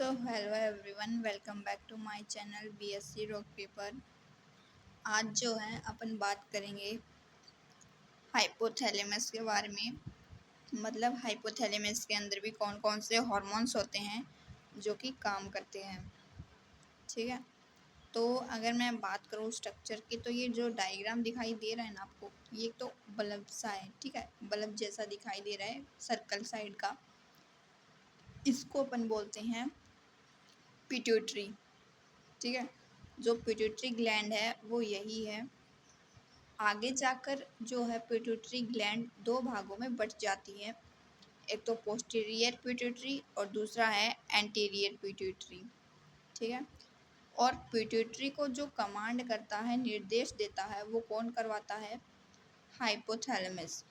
So hello everyone, welcome back to my channel BSc rock paper. आज जो है अपन बात करेंगे हाइपोथैलेमस के बारे में। मतलब हाइपोथैलेमस के अंदर भी कौन कौन से हार्मोन्स होते हैं जो कि काम करते हैं। ठीक है, तो अगर मैं बात करूँ स्ट्रक्चर की, तो ये जो डायग्राम दिखाई दे रहा है ना आपको, ये तो बल्ब सा है। ठीक है, बल्ब जैसा दिखाई दे रहा है सर्कल साइड का, इसको अपन बोलते हैं पिट्यूटरी। ठीक है, जो पिट्यूटरी ग्लैंड है वो यही है। आगे जाकर जो है पिट्यूटरी ग्लैंड दो भागों में बट जाती है, एक तो पोस्टीरियर पिट्यूटरी और दूसरा है एंटीरियर पिट्यूटरी। ठीक है, और पिट्यूटरी को जो कमांड करता है, निर्देश देता है, वो कौन करवाता है? हाइपोथैलेमस।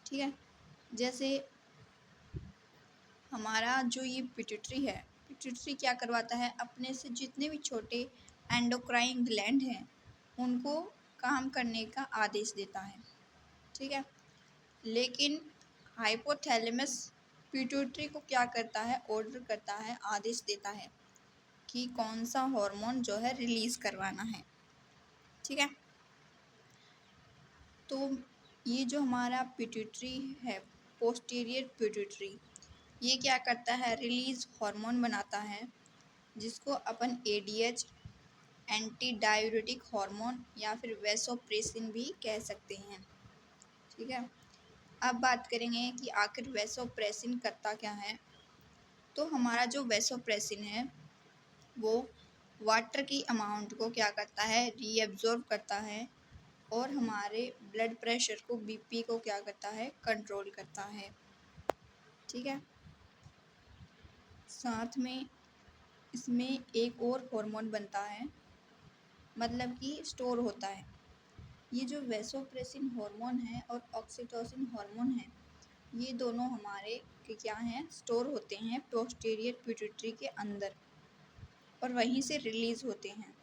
ठीक है, जैसे हमारा जो ये पिट्यूटरी है, पिट्यूटरी क्या करवाता है? अपने से जितने भी छोटे एंडोक्राइन ग्लैंड हैं उनको काम करने का आदेश देता है। ठीक है, लेकिन हाइपोथैलेमस पिट्यूटरी को क्या करता है? ऑर्डर करता है, आदेश देता है कि कौन सा हार्मोन जो है रिलीज करवाना है। ठीक है, तो ये जो हमारा पिट्यूटरी है, पोस्टीरियर पिट्यूटरी, ये क्या करता है? रिलीज हार्मोन बनाता है, जिसको अपन एडीएच, एंटी डायूरेटिक हार्मोन या फिर वैसोप्रेसिन भी कह सकते हैं। ठीक है, अब बात करेंगे कि आखिर वैसोप्रेसिन करता क्या है। तो हमारा जो वैसोप्रेसिन है वो वाटर की अमाउंट को क्या करता है? रीअब्जॉर्ब करता है, और हमारे ब्लड प्रेशर को, बीपी को क्या करता है? कंट्रोल करता है। ठीक है, साथ में इसमें एक और हार्मोन बनता है, मतलब कि स्टोर होता है। ये जो वैसोप्रेसिन हार्मोन है और ऑक्सीटोसिन हार्मोन है, ये दोनों हमारे के क्या हैं? स्टोर होते हैं पोस्टीरियर पिट्यूटरी के अंदर और वहीं से रिलीज होते हैं।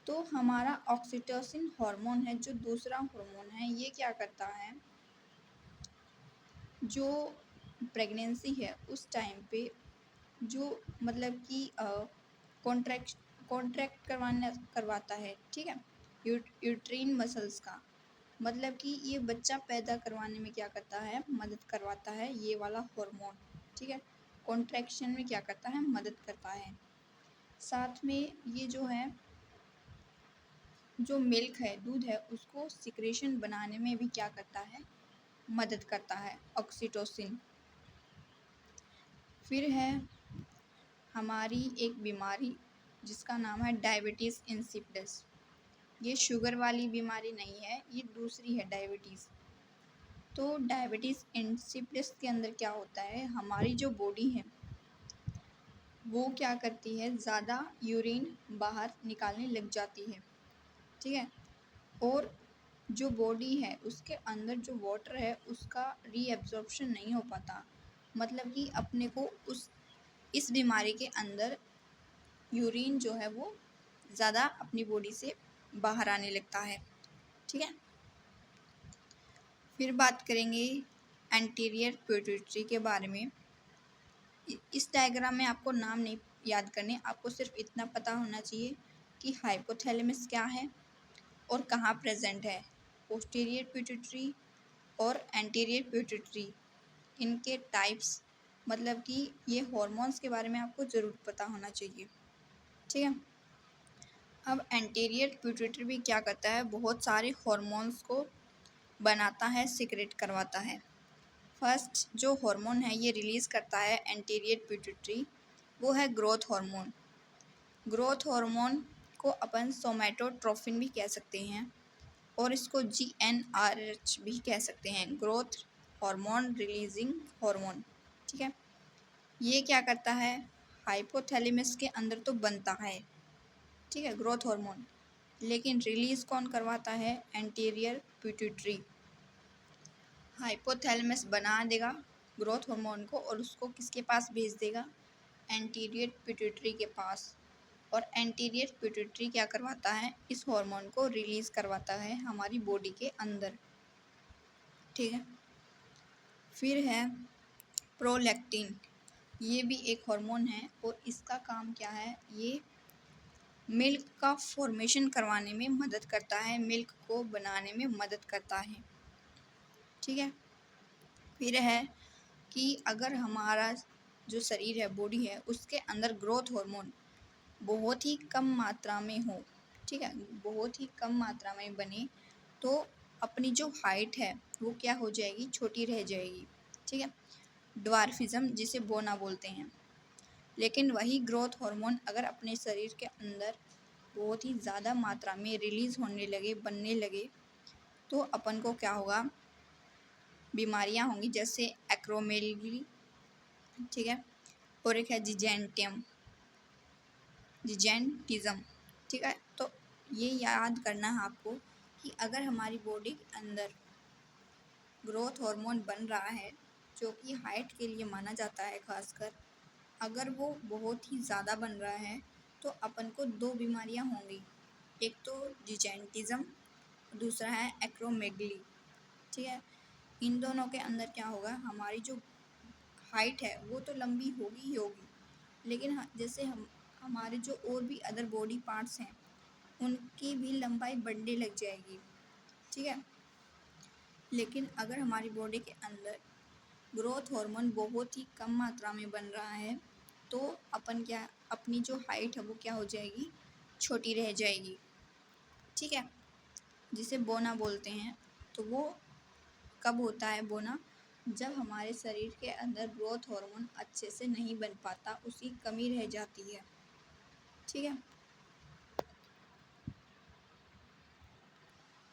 तो हमारा ऑक्सीटोसिन हार्मोन है, जो दूसरा हार्मोन है, ये क्या करता है? जो प्रेगनेंसी है उस टाइम पे जो मतलब कि कॉन्ट्रैक्ट करवाता है। ठीक है, यूट्रीन मसल्स का, मतलब कि ये बच्चा पैदा करवाने में क्या करता है? मदद करवाता है ये वाला हार्मोन। ठीक है, कॉन्ट्रैक्शन में क्या करता है? मदद करता है। साथ में ये जो है, जो मिल्क है, दूध है, उसको सिक्रेशन बनाने में भी क्या करता है? मदद करता है ऑक्सीटोसिन। फिर है हमारी एक बीमारी जिसका नाम है डायबिटीज़ इंसिपिडस। ये शुगर वाली बीमारी नहीं है, ये दूसरी है डायबिटीज़। तो डायबिटीज़ इंसिपिडस के अंदर क्या होता है? हमारी जो बॉडी है वो क्या करती है? ज़्यादा यूरिन बाहर निकालने लग जाती है। ठीक है, और जो बॉडी है उसके अंदर जो वाटर है उसका रीअब्जॉर्प्शन नहीं हो पाता, मतलब कि अपने को इस बीमारी के अंदर यूरिन जो है वो ज़्यादा अपनी बॉडी से बाहर आने लगता है। ठीक है, फिर बात करेंगे एंटीरियर पिट्यूटरी के बारे में। इस डायग्राम में आपको नाम नहीं याद करने, आपको सिर्फ इतना पता होना चाहिए कि हाइपोथैलेमस क्या है और कहाँ प्रेजेंट है। पोस्टीरियर पिट्यूटरी और एंटीरियर पिट्यूटरी, इनके टाइप्स, मतलब कि ये हॉर्मोन्स के बारे में आपको ज़रूर पता होना चाहिए। ठीक है, अब एंटीरियर पिट्यूटरी भी क्या करता है? बहुत सारे हॉर्मोन्स को बनाता है, सिक्रेट करवाता है। फर्स्ट जो हार्मोन है ये रिलीज़ करता है एंटीरियर पिट्यूटरी, वो है ग्रोथ हार्मोन। ग्रोथ हार्मोन को अपन सोमैटोट्रोफिन भी कह सकते हैं, और इसको GnRH भी कह सकते हैं, ग्रोथ हार्मोन रिलीजिंग हार्मोन। ठीक है, ये क्या करता है? हाइपोथैलेमस के अंदर तो बनता है, ठीक है, ग्रोथ हार्मोन, लेकिन रिलीज़ कौन करवाता है? Anterior pituitary. हाइपोथैलेमस बना देगा ग्रोथ हार्मोन को और उसको किसके पास भेज देगा? एंटीरियर पिट्यूटरी के पास। और एंटीरियर पिट्यूटरी क्या करवाता है? इस हार्मोन को रिलीज़ करवाता है हमारी बॉडी के अंदर। ठीक है, फिर है प्रोलैक्टिन। ये भी एक हार्मोन है और इसका काम क्या है, ये मिल्क का फॉर्मेशन करवाने में मदद करता है, मिल्क को बनाने में मदद करता है। ठीक है। फिर है कि अगर हमारा जो शरीर है, बॉडी है, उसके अंदर ग्रोथ हार्मोन बहुत ही कम मात्रा में हो, ठीक है, बहुत ही कम मात्रा में बने, तो अपनी जो हाइट है वो क्या हो जाएगी, छोटी रह जाएगी। ठीक है, ड्वार्फिज्म जिसे बोना बोलते हैं। लेकिन वही ग्रोथ हार्मोन अगर अपने शरीर के अंदर बहुत ही ज़्यादा मात्रा में रिलीज़ होने लगे, बनने लगे, तो अपन को क्या होगा, बीमारियां होंगी, जैसे एक्रोमेगली, ठीक है, और एक है जिजेंटिज्म। ठीक है, तो ये याद करना है आपको कि अगर हमारी बॉडी के अंदर ग्रोथ हार्मोन बन रहा है, जो कि हाइट के लिए माना जाता है खासकर, अगर वो बहुत ही ज़्यादा बन रहा है तो अपन को दो बीमारियां होंगी, एक तो जिजेंटिज्म, दूसरा है एक्रोमेगली। ठीक है, इन दोनों के अंदर क्या होगा, हमारी जो हाइट है वो तो लंबी होगी ही होगी, लेकिन जैसे हम हमारे जो और भी अदर बॉडी पार्ट्स हैं उनकी भी लंबाई बढ़ने लग जाएगी। ठीक है, लेकिन अगर हमारी बॉडी के अंदर ग्रोथ हार्मोन बहुत ही कम मात्रा में बन रहा है, तो अपन क्या, अपनी जो हाइट है वो क्या हो जाएगी, छोटी रह जाएगी। ठीक है, जिसे बोना बोलते हैं। तो वो कब होता है बोना, जब हमारे शरीर के अंदर ग्रोथ हार्मोन अच्छे से नहीं बन पाता, उसकी कमी रह जाती है। ठीक है,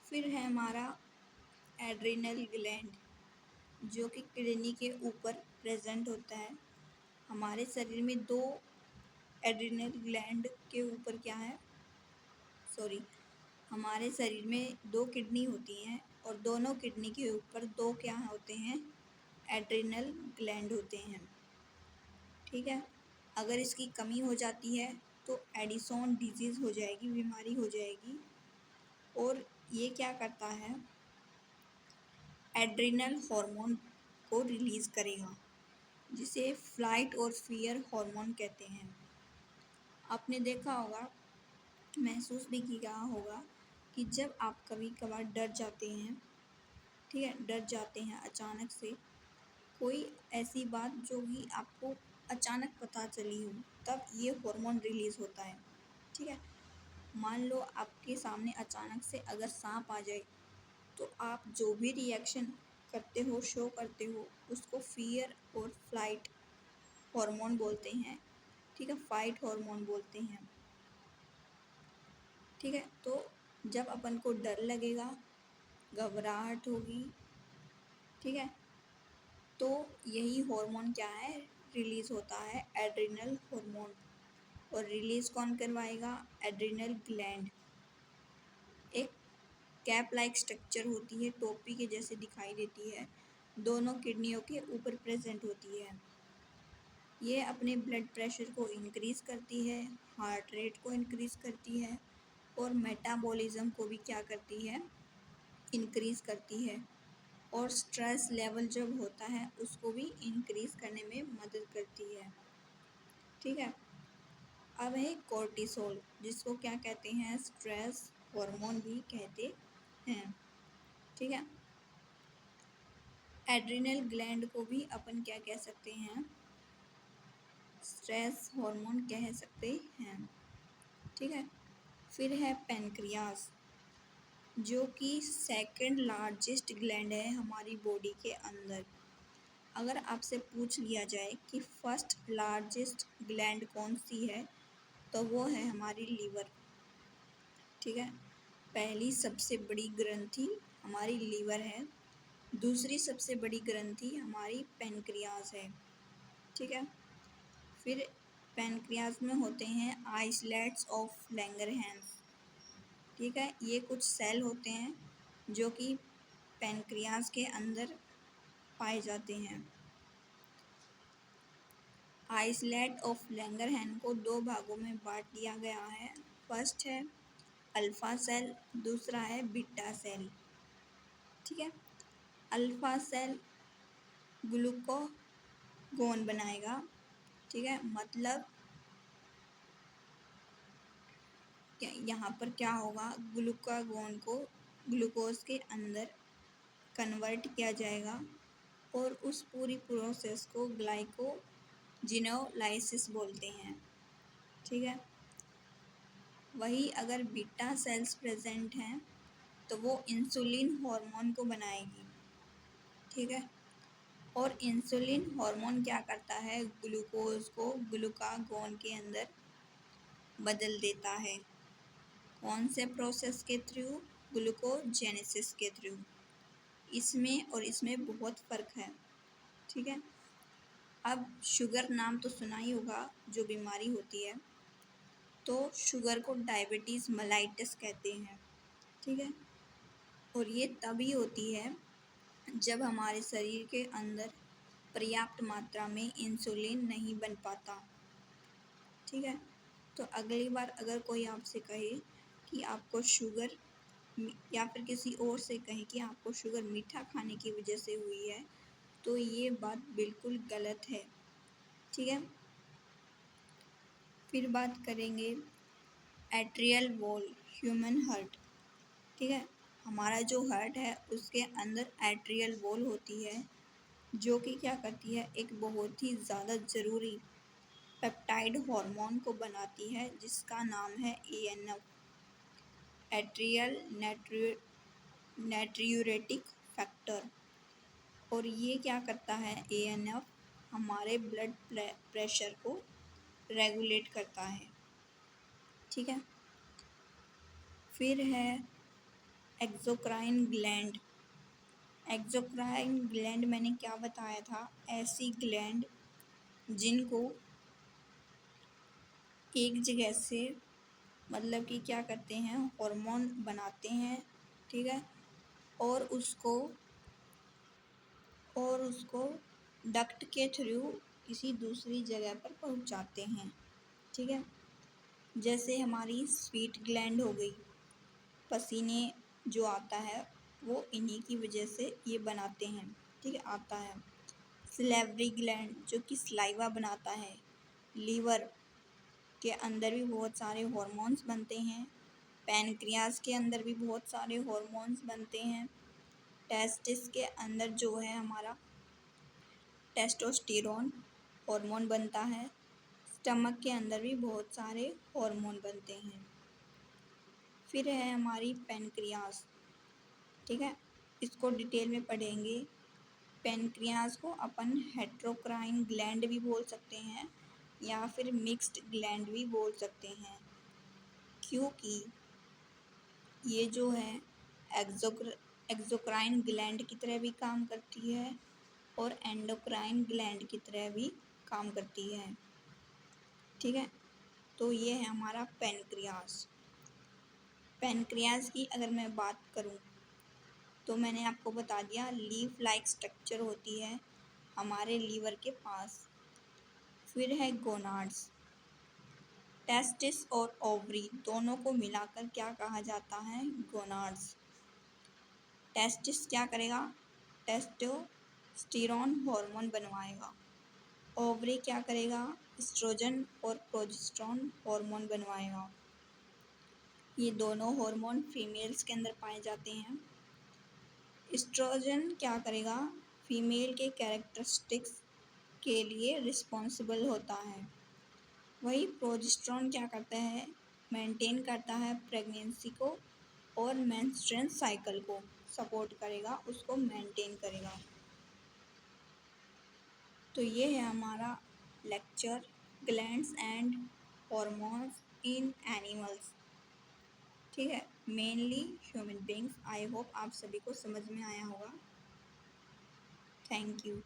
फिर है हमारा एड्रिनल ग्लैंड, जो कि किडनी के ऊपर प्रेजेंट होता है। हमारे शरीर में दो एड्रिनल ग्लैंड के ऊपर क्या है, सॉरी, हमारे शरीर में दो किडनी होती हैं और दोनों किडनी के ऊपर दो क्या होते हैं, एड्रिनल ग्लैंड होते हैं। ठीक है, अगर इसकी कमी हो जाती है तो एडिसन डिजीज़ हो जाएगी, बीमारी हो जाएगी। और ये क्या करता है, एड्रिनल हार्मोन को रिलीज़ करेगा, जिसे फ्लाइट और फियर हार्मोन कहते हैं। आपने देखा होगा, महसूस भी किया होगा कि जब आप कभी कभार डर जाते हैं, ठीक है, डर जाते हैं अचानक से, कोई ऐसी बात जो कि आपको अचानक पता चली हो, तब ये हार्मोन रिलीज़ होता है। ठीक है, मान लो आपके सामने अचानक से अगर सांप आ जाए, तो आप जो भी रिएक्शन करते हो, शो करते हो, उसको फियर और फ्लाइट हार्मोन बोलते हैं। ठीक है, फाइट हार्मोन बोलते हैं। ठीक है, तो जब अपन को डर लगेगा, घबराहट होगी, ठीक है, तो यही हार्मोन क्या है, रिलीज़ होता है, एड्रिनल हार्मोन। और रिलीज़ कौन करवाएगा, एड्रिनल ग्लैंड। एक कैप लाइक स्ट्रक्चर होती है, टोपी के जैसे दिखाई देती है, दोनों किडनियों के ऊपर प्रेजेंट होती है। ये अपने ब्लड प्रेशर को इंक्रीज़ करती है, हार्ट रेट को इंक्रीज़ करती है, और मेटाबॉलिज्म को भी क्या करती है, इंक्रीज़ करती है। और स्ट्रेस लेवल जब होता है उसको भी इंक्रीज़ करने में मदद करती है। ठीक है, अब है कोर्टिसोल, जिसको क्या कहते हैं, स्ट्रेस हार्मोन भी कहते हैं। ठीक है, एड्रिनल ग्लैंड को भी अपन क्या कह सकते हैं, स्ट्रेस हार्मोन कह सकते हैं। ठीक है, फिर है पेनक्रियास, जो कि सेकंड लार्जेस्ट ग्लैंड है हमारी बॉडी के अंदर। अगर आपसे पूछ लिया जाए कि फर्स्ट लार्जेस्ट ग्लैंड कौन सी है, तो वो है हमारी लीवर। ठीक है, पहली सबसे बड़ी ग्रंथि हमारी लीवर है, दूसरी सबसे बड़ी ग्रंथि हमारी पेनक्रियास है। ठीक है, फिर पेनक्रियास में होते हैं आइसलेट्स ऑफ लैंगरहैंस। ठीक है, ये कुछ सेल होते हैं जो कि पेनक्रियास के अंदर पाए जाते हैं। आइसलेट ऑफ लैंगरहैंस को दो भागों में बांट दिया गया है। फर्स्ट है अल्फा सेल, दूसरा है बीटा सेल। ठीक है, अल्फा सेल ग्लूकागोन बनाएगा ठीक है, मतलब यहाँ पर क्या होगा, ग्लूकागोन को ग्लूकोज के अंदर कन्वर्ट किया जाएगा और उस पूरी प्रोसेस को ग्लाइकोजिनोलाइसिस बोलते हैं। ठीक है, वही अगर बीटा सेल्स प्रेजेंट हैं तो वो इंसुलिन हार्मोन को बनाएगी। ठीक है, और इंसुलिन हार्मोन क्या करता है, ग्लूकोज को ग्लूकागोन के अंदर बदल देता है। कौन से प्रोसेस के थ्रू, ग्लूकोजेनेसिस के थ्रू। इसमें और इसमें बहुत फ़र्क है। ठीक है, अब शुगर नाम तो सुना ही होगा, जो बीमारी होती है, तो शुगर को डायबिटीज़ मेलाइटस कहते हैं। ठीक है, और ये तभी होती है जब हमारे शरीर के अंदर पर्याप्त मात्रा में इंसुलिन नहीं बन पाता। ठीक है, तो अगली बार अगर कोई आपसे कहे कि आपको शुगर, या फिर किसी और से कहे कि आपको शुगर मीठा खाने की वजह से हुई है, तो ये बात बिल्कुल गलत है। ठीक है, फिर बात करेंगे एट्रियल वॉल, ह्यूमन हार्ट। ठीक है, हमारा जो हार्ट है उसके अंदर एट्रियल वॉल होती है, जो कि क्या करती है, एक बहुत ही ज़्यादा ज़रूरी पेप्टाइड हार्मोन को बनाती है, जिसका नाम है ANF, एट्रियल नाट्रियूरेटिक फैक्टर। और ये क्या करता है, ANF हमारे ब्लड प्रेशर को रेगुलेट करता है। ठीक है, फिर है एक्सोक्राइन ग्लैंड। एक्सोक्राइन ग्लैंड मैंने क्या बताया था, ऐसी ग्लैंड जिनको एक जगह से, मतलब कि क्या करते हैं, हार्मोन बनाते हैं। ठीक है, और उसको डक्ट के थ्रू किसी दूसरी जगह पर पहुंचाते हैं। ठीक है, जैसे हमारी स्वीट ग्लैंड हो गई, पसीने जो आता है वो इन्हीं की वजह से ये बनाते हैं। ठीक है, आता है। सिलेवरी ग्लैंड जो कि सलाइवा बनाता है। लीवर के अंदर भी बहुत सारे हॉर्मोन्स बनते हैं। पैनक्रियाज के अंदर भी बहुत सारे हॉर्मोन्स बनते हैं। टेस्टिस के अंदर जो है हमारा टेस्टोस्टेरोन हार्मोन बनता है। स्टमक के अंदर भी बहुत सारे हार्मोन बनते हैं। फिर है हमारी पैनक्रियाज। ठीक है, इसको डिटेल में पढ़ेंगे। पैनक्रियाज को अपन हेट्रोक्राइन ग्लैंड भी बोल सकते हैं या फिर मिक्स्ड ग्लैंड भी बोल सकते हैं, क्योंकि ये जो है एक्सोक्राइन ग्लैंड की तरह भी काम करती है और एंडोक्राइन ग्लैंड की तरह भी काम करती है। ठीक है, तो ये है हमारा पैनक्रियाज। पैनक्रियाज की अगर मैं बात करूं तो मैंने आपको बता दिया, लीफ लाइक स्ट्रक्चर होती है हमारे लीवर के पास। फिर है गोनाड्स। टेस्टिस और ओवरी दोनों को मिलाकर क्या कहा जाता है, गोनाड्स। टेस्टिस क्या करेगा, टेस्टोस्टेरोन हार्मोन बनवाएगा। ओवरी क्या करेगा, एस्ट्रोजन और प्रोजेस्टेरोन हार्मोन बनवाएगा। ये दोनों हार्मोन फीमेल्स के अंदर पाए जाते हैं। एस्ट्रोजन क्या करेगा, फीमेल के कैरेक्टरिस्टिक्स के लिए रिस्पॉन्सिबल होता है। वही प्रोजेस्टेरोन क्या करता है, मेंटेन करता है प्रेगनेंसी को और मेंस्ट्रुअल साइकिल को सपोर्ट करेगा, उसको मेंटेन करेगा। तो ये है हमारा lecture, glands and hormones in animals. ठीक है, mainly human beings. I hope आप सभी को समझ में आया होगा। Thank you.